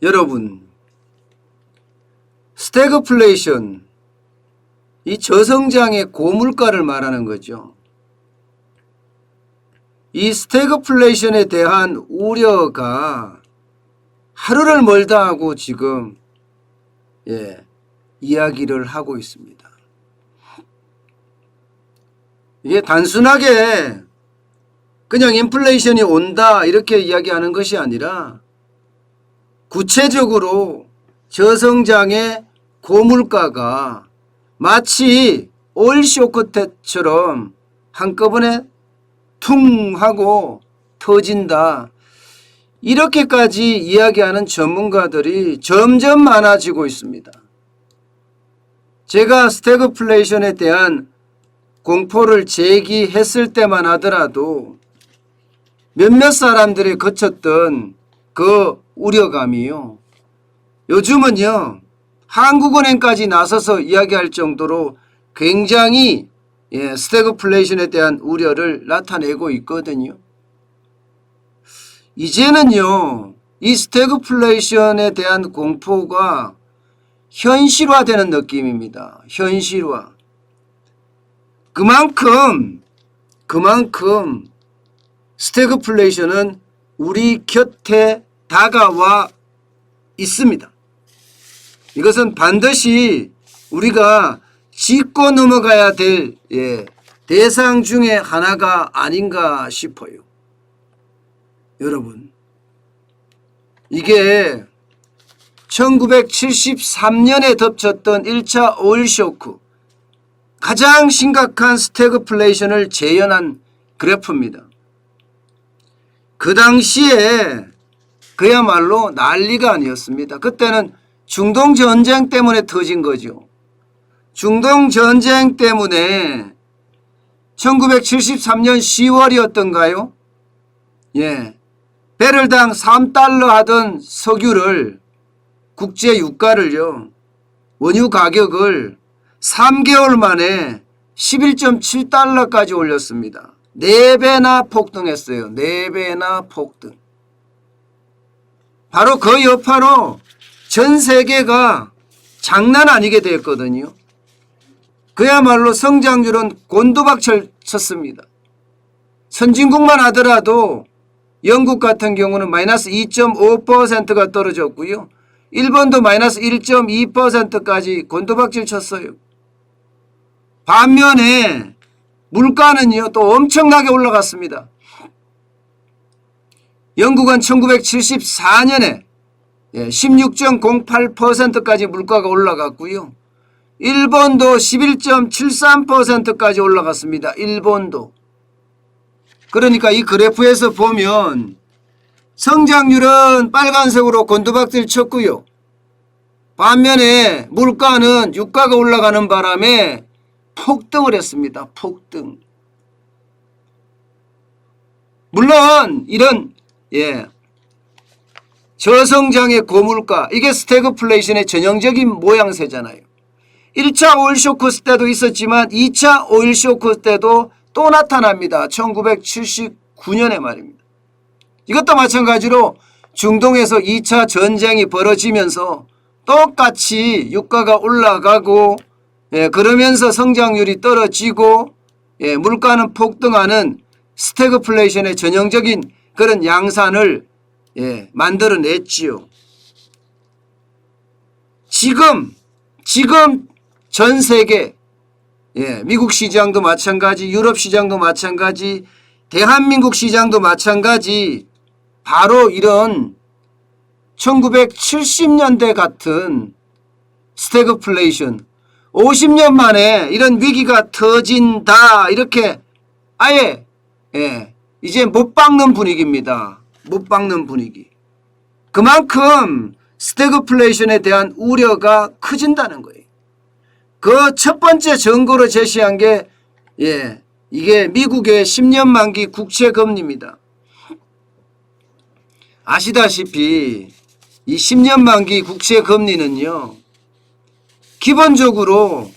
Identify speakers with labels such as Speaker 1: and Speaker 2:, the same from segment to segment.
Speaker 1: 여러분, 스태그플레이션, 이 저성장의 고물가를 말하는 거죠. 이 스태그플레이션에 대한 우려가 하루를 멀다 하고 지금 이야기를 하고 있습니다. 이게 단순하게 그냥 인플레이션이 온다 이렇게 이야기하는 것이 아니라 구체적으로 저성장의 고물가가 마치 오일 쇼크 때처럼 한꺼번에 퉁 하고 터진다, 이렇게까지 이야기하는 전문가들이 점점 많아지고 있습니다. 제가 스태그플레이션에 대한 공포를 제기했을 때만 하더라도 몇몇 사람들이 거쳤던 그 우려감이요, 요즘은요 한국은행까지 나서서 이야기할 정도로 굉장히 스태그플레이션에 대한 우려를 나타내고 있거든요. 이제는요 이 스태그플레이션에 대한 공포가 현실화되는 느낌입니다. 현실화. 그만큼 스태그플레이션은 우리 곁에 다가와 있습니다. 이것은 반드시 우리가 짚고 넘어가야 될 대상 중에 하나가 아닌가 싶어요. 여러분, 이게 1973년에 덮쳤던 1차 오일 쇼크, 가장 심각한 스태그플레이션을 재현한 그래프입니다. 그 당시에 그야말로 난리가 아니었습니다. 그때는 중동전쟁 때문에 터진 거죠. 중동전쟁 때문에 1973년 10월이었던가요? 배럴당 3달러 하던 석유를, 국제 유가를요, 원유 가격을 3개월 만에 11.7달러까지 올렸습니다. 4배나 폭등했어요. 4배나 폭등. 바로 그 여파로 전 세계가 장난 아니게 됐거든요. 그야말로 성장률은 곤두박질 쳤습니다. 선진국만 하더라도 영국 같은 경우는 마이너스 2.5%가 떨어졌고요. 일본도 마이너스 1.2%까지 곤두박질 쳤어요. 반면에 물가는요 또 엄청나게 올라갔습니다. 영국은 1974년에 16.08%까지 물가가 올라갔고요. 일본도 11.73%까지 올라갔습니다. 일본도. 그러니까 이 그래프에서 보면 성장률은 빨간색으로 곤두박질 쳤고요. 반면에 물가는 유가가 올라가는 바람에 폭등을 했습니다. 폭등. 물론 이런 저성장의 고물가, 이게 스태그플레이션의 전형적인 모양새잖아요. 1차 오일 쇼크 때도 있었지만 2차 오일 쇼크 때도 또 나타납니다. 1979년에 말입니다. 이것도 마찬가지로 중동에서 2차 전쟁이 벌어지면서 똑같이 유가가 올라가고 그러면서 성장률이 떨어지고 물가는 폭등하는 스태그플레이션의 전형적인 그런 양산을 만들어냈지요. 지금 전 세계, 미국 시장도 마찬가지, 유럽 시장도 마찬가지, 대한민국 시장도 마찬가지, 바로 이런 1970년대 같은 스태그플레이션, 50년 만에 이런 위기가 터진다, 이렇게 아예 이제 못 박는 분위기입니다. 못 박는 분위기. 그만큼 스태그플레이션에 대한 우려가 커진다는 거예요. 그 첫 번째 증거로 제시한 게 이게 미국의 10년 만기 국채 금리입니다. 아시다시피 이 10년 만기 국채 금리는요, 기본적으로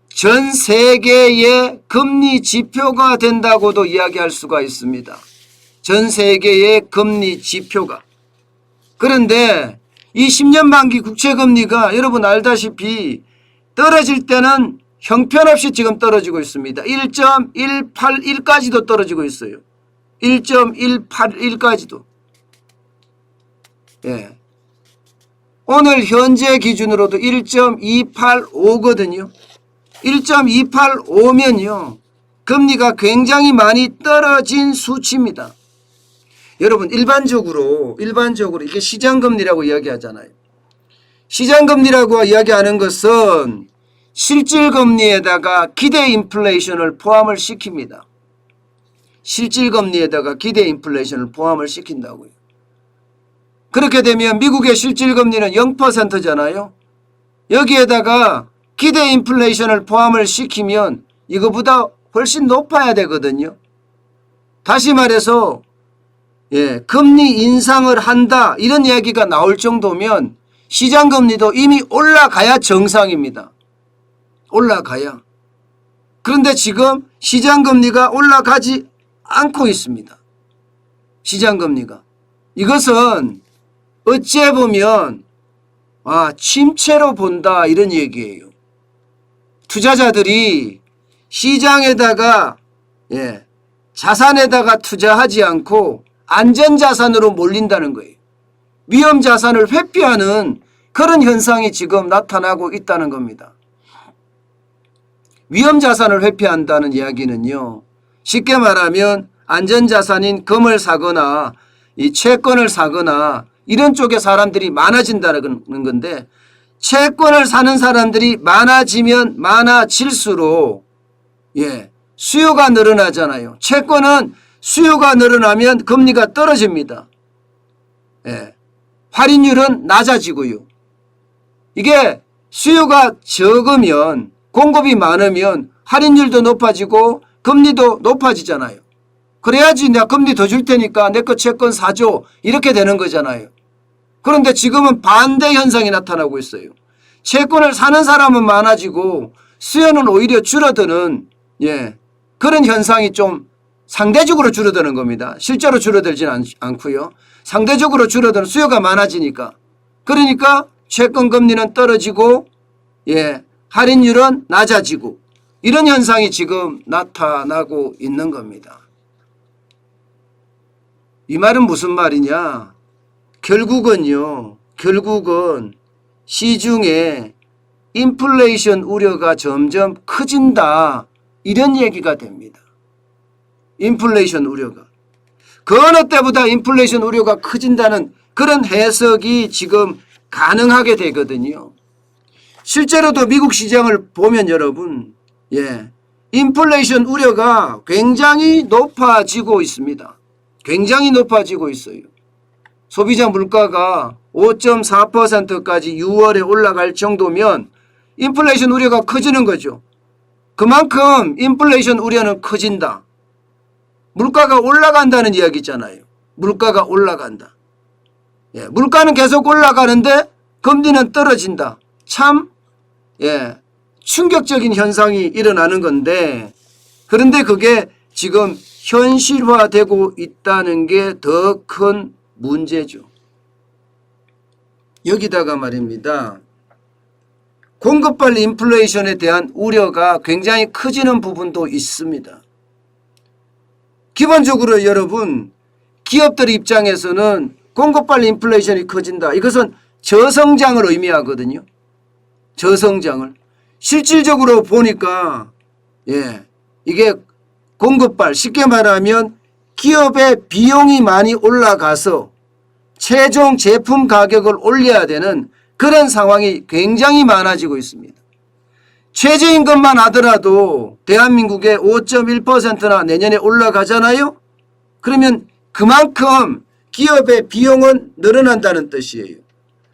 Speaker 1: 전 세계의 금리 지표가 된다고도 이야기할 수가 있습니다. 전 세계의 금리 지표가. 그런데 이 10년 만기 국채금리가 여러분 알다시피 떨어질 때는 형편없이 지금 떨어지고 있습니다. 1.181까지도 떨어지고 있어요. 1.181까지도. 예. 오늘 현재 기준으로도 1.285거든요. 1.285면요. 금리가 굉장히 많이 떨어진 수치입니다. 여러분 일반적으로 이게 시장금리라고 이야기하잖아요. 시장금리라고 이야기하는 것은 실질금리에다가 기대 인플레이션을 포함을 시킵니다. 실질금리에다가 기대 인플레이션을 포함을 시킨다고요. 그렇게 되면 미국의 실질금리는 0%잖아요. 여기에다가 기대 인플레이션을 포함을 시키면 이거보다 훨씬 높아야 되거든요. 다시 말해서 금리 인상을 한다 이런 이야기가 나올 정도면 시장금리도 이미 올라가야 정상입니다. 올라가야. 그런데 지금 시장금리가 올라가지 않고 있습니다. 시장금리가. 이것은 어찌 보면 침체로 본다 이런 얘기예요. 투자자들이 시장에다가 자산에다가 투자하지 않고 안전자산으로 몰린다는 거예요. 위험자산을 회피하는 그런 현상이 지금 나타나고 있다는 겁니다. 위험자산을 회피한다는 이야기는요. 쉽게 말하면 안전자산인 금을 사거나 이 채권을 사거나 이런 쪽에 사람들이 많아진다는 건데 채권을 사는 사람들이 많아지면 많아질수록 수요가 늘어나잖아요. 채권은 수요가 늘어나면 금리가 떨어집니다. 할인율은 낮아지고요. 이게 수요가 적으면 공급이 많으면 할인율도 높아지고 금리도 높아지잖아요. 그래야지 내가 금리 더 줄 테니까 내 거 채권 사줘 이렇게 되는 거잖아요. 그런데 지금은 반대 현상이 나타나고 있어요. 채권을 사는 사람은 많아지고 수요는 오히려 줄어드는 그런 현상이 좀 상대적으로 줄어드는 겁니다. 실제로 줄어들지는 않고요. 상대적으로 줄어드는 수요가 많아지니까. 그러니까 채권 금리는 떨어지고 할인율은 낮아지고 이런 현상이 지금 나타나고 있는 겁니다. 이 말은 무슨 말이냐? 결국은 시중에 인플레이션 우려가 점점 커진다 이런 얘기가 됩니다. 인플레이션 우려가. 그 어느 때보다 인플레이션 우려가 커진다는 그런 해석이 지금 가능하게 되거든요. 실제로도 미국 시장을 보면 여러분 인플레이션 우려가 굉장히 높아지고 있습니다. 굉장히 높아지고 있어요. 소비자 물가가 5.4%까지 6월에 올라갈 정도면 인플레이션 우려가 커지는 거죠. 그만큼 인플레이션 우려는 커진다. 물가가 올라간다는 이야기잖아요. 물가가 올라간다. 물가는 계속 올라가는데 금리는 떨어진다. 참 충격적인 현상이 일어나는 건데 그런데 그게 지금 현실화되고 있다는 게 더 큰 문제죠. 여기다가 말입니다. 공급발 인플레이션에 대한 우려가 굉장히 커지는 부분도 있습니다. 기본적으로 여러분 기업들 입장에서는 공급발 인플레이션이 커진다. 이것은 저성장을 의미하거든요. 저성장을. 실질적으로 보니까 이게 공급발 쉽게 말하면 기업의 비용이 많이 올라가서 최종 제품 가격을 올려야 되는 그런 상황이 굉장히 많아지고 있습니다. 최저임금만 하더라도 대한민국의 5.1%나 내년에 올라가잖아요. 그러면 그만큼 기업의 비용은 늘어난다는 뜻이에요.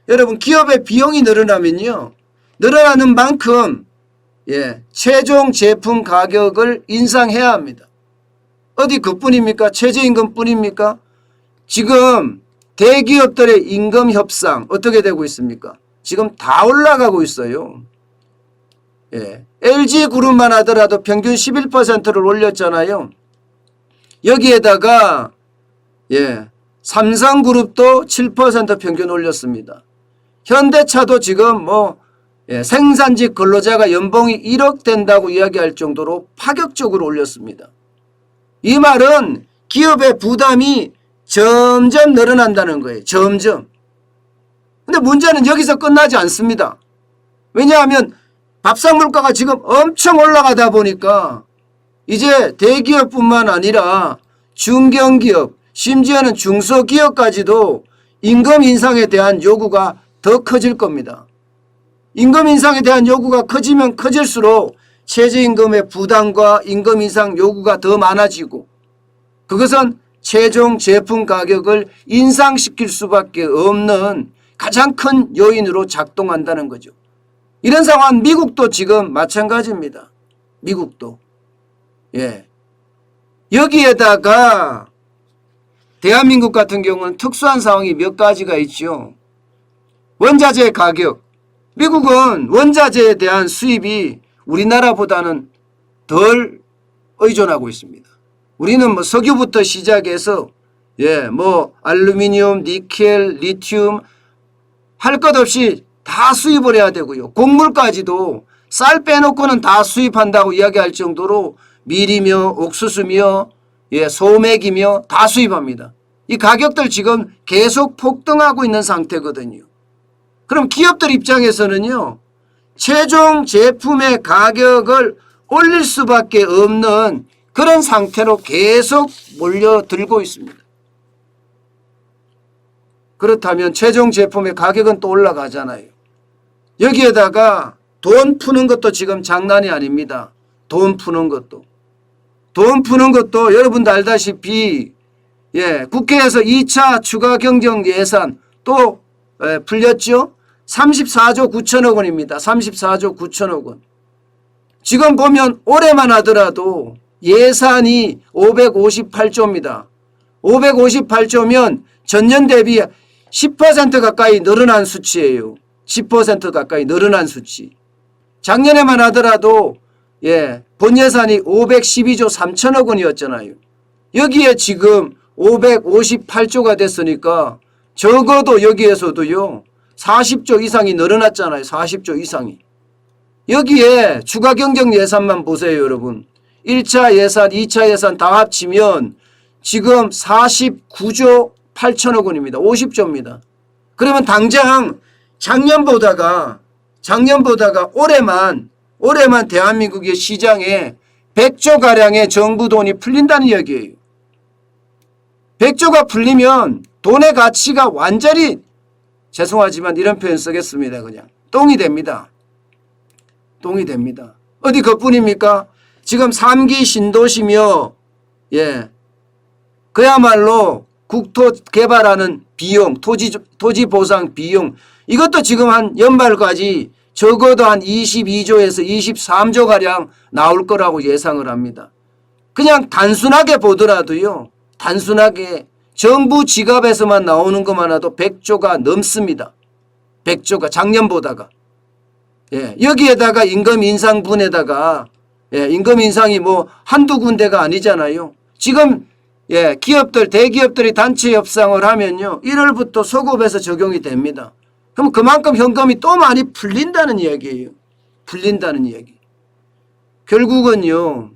Speaker 1: 여러분 기업의 비용이 늘어나면요. 늘어나는 만큼 최종 제품 가격을 인상해야 합니다. 어디 그뿐입니까? 최저임금 뿐입니까? 지금 대기업들의 임금 협상 어떻게 되고 있습니까? 지금 다 올라가고 있어요. LG그룹만 하더라도 평균 11%를 올렸잖아요. 여기에다가 삼성그룹도 7% 평균 올렸습니다. 현대차도 지금 생산직 근로자가 연봉이 1억 된다고 이야기할 정도로 파격적으로 올렸습니다. 이 말은 기업의 부담이 점점 늘어난다는 거예요. 점점. 근데 문제는 여기서 끝나지 않습니다. 왜냐하면 밥상 물가가 지금 엄청 올라가다 보니까 이제 대기업뿐만 아니라 중견기업, 심지어는 중소기업까지도 임금 인상에 대한 요구가 더 커질 겁니다. 임금 인상에 대한 요구가 커지면 커질수록 최저임금의 부담과 임금 인상 요구가 더 많아지고 그것은 최종 제품 가격을 인상시킬 수밖에 없는 가장 큰 요인으로 작동한다는 거죠. 이런 상황 미국도 지금 마찬가지입니다. 미국도. 예. 여기에다가 대한민국 같은 경우는 특수한 상황이 몇 가지가 있죠. 원자재 가격. 미국은 원자재에 대한 수입이 우리나라보다는 덜 의존하고 있습니다. 우리는 석유부터 시작해서 알루미늄, 니켈, 리튬 할 것 없이 다 수입을 해야 되고요. 곡물까지도 쌀 빼놓고는 다 수입한다고 이야기할 정도로 밀이며 옥수수며 소맥이며 다 수입합니다. 이 가격들 지금 계속 폭등하고 있는 상태거든요. 그럼 기업들 입장에서는요. 최종 제품의 가격을 올릴 수밖에 없는 그런 상태로 계속 몰려들고 있습니다. 그렇다면 최종 제품의 가격은 또 올라가잖아요. 여기에다가 돈 푸는 것도 지금 장난이 아닙니다. 돈 푸는 것도 여러분도 알다시피 국회에서 2차 추가 경정 예산 또 풀렸죠. 34조 9천억 원입니다. 34조 9천억 원. 지금 보면 올해만 하더라도 예산이 558조입니다. 558조면 전년 대비 10% 가까이 늘어난 수치예요. 10% 가까이 늘어난 수치. 작년에만 하더라도 본 예산이 512조 3천억 원이었잖아요. 여기에 지금 558조가 됐으니까 적어도 여기에서도요 40조 이상이 늘어났잖아요. 40조 이상이. 여기에 추가 경정 예산만 보세요, 여러분. 1차 예산, 2차 예산 다 합치면 지금 49조 8천억 원입니다. 50조입니다. 그러면 당장 작년보다가 올해만 대한민국의 시장에 100조가량의 정부 돈이 풀린다는 이야기예요. 100조가 풀리면 돈의 가치가 완전히 죄송하지만 이런 표현 쓰겠습니다. 그냥 똥이 됩니다. 똥이 됩니다. 어디 그뿐입니까? 지금 3기 신도시며 그야말로 국토 개발하는 비용, 토지 보상 비용 이것도 지금 한 연말까지 적어도 한 22조에서 23조가량 나올 거라고 예상을 합니다. 그냥 단순하게 보더라도요. 단순하게 정부 지갑에서만 나오는 것만 해도 100조가 넘습니다. 100조가 작년보다가. 여기에다가 임금 인상분에다가 임금 인상이 한두 군데가 아니잖아요. 지금 기업들, 대기업들이 단체 협상을 하면요. 1월부터 소급해서 적용이 됩니다. 그럼 그만큼 현금이 또 많이 풀린다는 이야기예요. 풀린다는 이야기. 결국은요.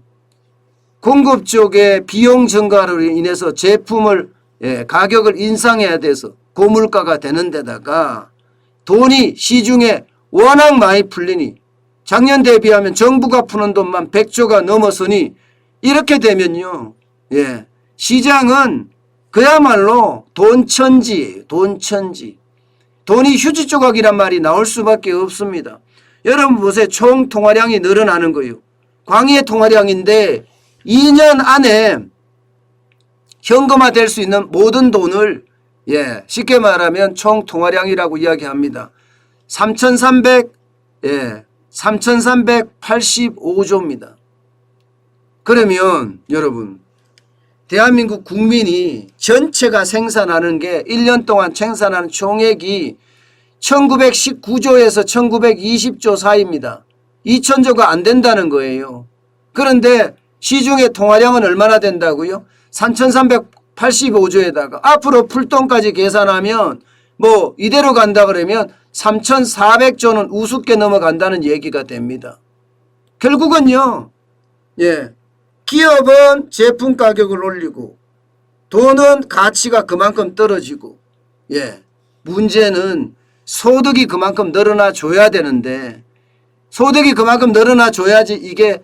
Speaker 1: 공급 쪽에 비용 증가로 인해서 제품을 가격을 인상해야 돼서 고물가가 되는 데다가 돈이 시중에 워낙 많이 풀리니 작년 대비하면 정부가 푸는 돈만 100조가 넘어서니 이렇게 되면요. 시장은 그야말로 돈천지예요. 돈천지. 돈이 휴지 조각이란 말이 나올 수밖에 없습니다. 여러분 보세요. 총 통화량이 늘어나는 거예요. 광의의 통화량인데 2년 안에 현금화될 수 있는 모든 돈을 쉽게 말하면 총 통화량이라고 이야기합니다. 3,385조입니다. 그러면 여러분 대한민국 국민이 전체가 생산하는 게 1년 동안 생산하는 총액이 1919조에서 1920조 사이입니다. 2,000조가 안 된다는 거예요. 그런데 시중의 통화량은 얼마나 된다고요? 3,385조에다가 앞으로 풀돈까지 계산하면 이대로 간다 그러면 3,400조는 우습게 넘어간다는 얘기가 됩니다. 결국은요, 기업은 제품 가격을 올리고 돈은 가치가 그만큼 떨어지고, 문제는 소득이 그만큼 늘어나 줘야 되는데, 소득이 그만큼 늘어나 줘야지 이게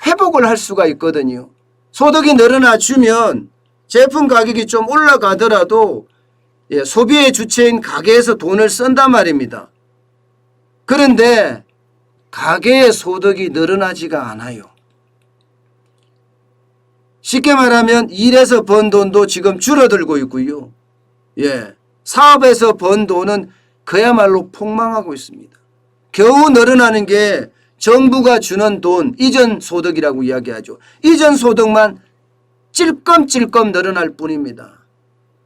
Speaker 1: 회복을 할 수가 있거든요. 소득이 늘어나 주면 제품 가격이 좀 올라가더라도 소비의 주체인 가게에서 돈을 쓴단 말입니다. 그런데 가게의 소득이 늘어나지가 않아요. 쉽게 말하면 일에서 번 돈도 지금 줄어들고 있고요. 사업에서 번 돈은 그야말로 폭망하고 있습니다. 겨우 늘어나는 게 정부가 주는 돈, 이전 소득이라고 이야기하죠. 이전 소득만 찔끔찔끔 늘어날 뿐입니다.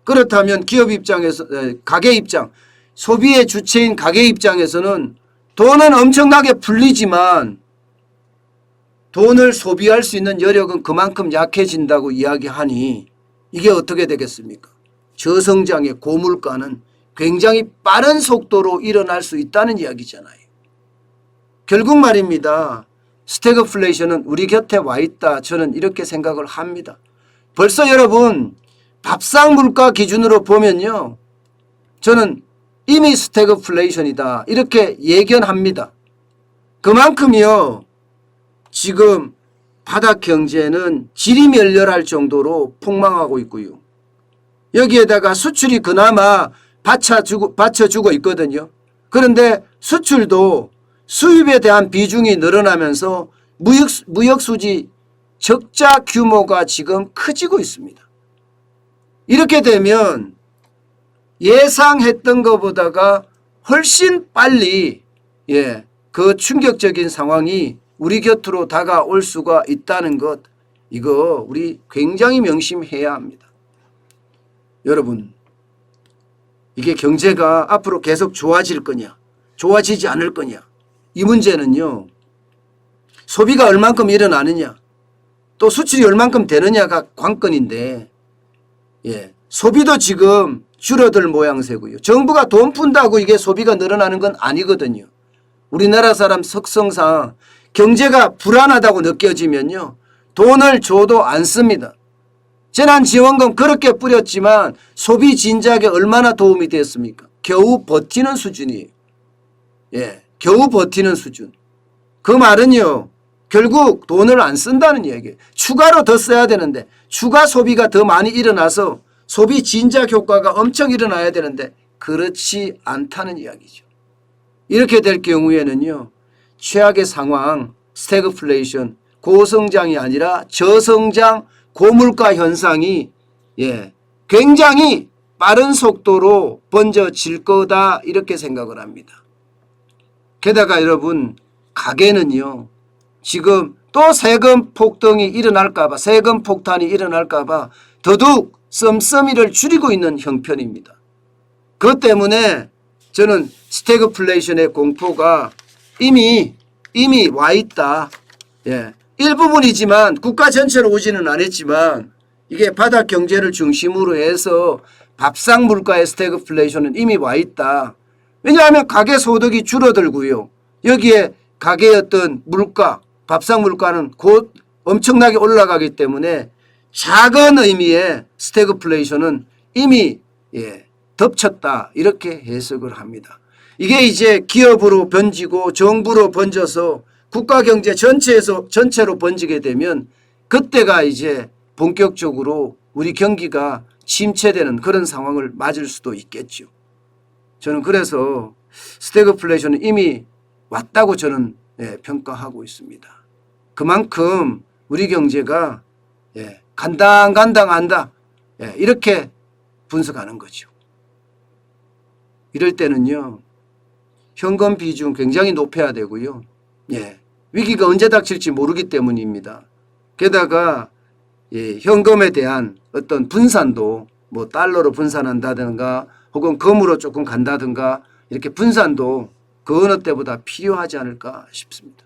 Speaker 1: 그렇다면 기업 입장에서, 가게 입장, 소비의 주체인 가게 입장에서는 돈은 엄청나게 풀리지만 돈을 소비할 수 있는 여력은 그만큼 약해진다고 이야기하니 이게 어떻게 되겠습니까? 저성장의 고물가는 굉장히 빠른 속도로 일어날 수 있다는 이야기잖아요. 결국 말입니다. 스태그플레이션은 우리 곁에 와 있다. 저는 이렇게 생각을 합니다. 벌써 여러분 밥상 물가 기준으로 보면요. 저는 이미 스태그플레이션이다. 이렇게 예견합니다. 그만큼이요. 지금 바닥 경제는 지리멸렬할 정도로 폭망하고 있고요. 여기에다가 수출이 그나마 받쳐주고 있거든요. 그런데 수출도 수입에 대한 비중이 늘어나면서 무역수지 적자 규모가 지금 커지고 있습니다. 이렇게 되면 예상했던 것보다가 훨씬 빨리 그 충격적인 상황이 우리 곁으로 다가올 수가 있다는 것, 이거 우리 굉장히 명심해야 합니다. 여러분, 이게 경제가 앞으로 계속 좋아질 거냐, 좋아지지 않을 거냐, 이 문제는요, 소비가 얼만큼 일어나느냐, 또 수출이 얼만큼 되느냐가 관건인데, 소비도 지금 줄어들 모양새고요. 정부가 돈 푼다고 이게 소비가 늘어나는 건 아니거든요. 우리나라 사람 특성상 경제가 불안하다고 느껴지면요, 돈을 줘도 안 씁니다. 재난지원금 그렇게 뿌렸지만 소비 진작에 얼마나 도움이 됐습니까? 겨우 버티는 수준이에요. 겨우 버티는 수준. 그 말은요, 결국 돈을 안 쓴다는 얘기예요. 추가로 더 써야 되는데, 추가 소비가 더 많이 일어나서 소비 진작 효과가 엄청 일어나야 되는데 그렇지 않다는 이야기죠. 이렇게 될 경우에는요, 최악의 상황, 스태그플레이션, 고성장이 아니라 저성장, 고물가 현상이 굉장히 빠른 속도로 번져질 거다, 이렇게 생각을 합니다. 게다가 여러분, 가게는요, 지금 또 세금 폭등이 일어날까봐, 세금 폭탄이 일어날까봐 더더욱 씀씀이를 줄이고 있는 형편입니다. 그것 때문에 저는 스태그플레이션의 공포가 이미 와 있다. 일부분이지만 국가 전체로 오지는 않았지만 이게 바닥 경제를 중심으로 해서 밥상 물가의 스태그플레이션은 이미 와 있다. 왜냐하면 가계 소득이 줄어들고요. 여기에 가계의 어떤 물가, 밥상 물가는 곧 엄청나게 올라가기 때문에 작은 의미의 스태그플레이션은 이미 덮쳤다, 이렇게 해석을 합니다. 이게 이제 기업으로 번지고 정부로 번져서 국가 경제 전체로 번지게 되면 그때가 이제 본격적으로 우리 경기가 침체되는 그런 상황을 맞을 수도 있겠죠. 저는 그래서 스태그플레이션은 이미 왔다고 저는 평가하고 있습니다. 그만큼 우리 경제가 간당간당한다, 이렇게 분석하는 거죠. 이럴 때는요, 현금 비중 굉장히 높여야 되고요. 위기가 언제 닥칠지 모르기 때문입니다. 게다가 현금에 대한 어떤 분산도 뭐 달러로 분산한다든가 혹은 금으로 조금 간다든가 이렇게 분산도 그 어느 때보다 필요하지 않을까 싶습니다.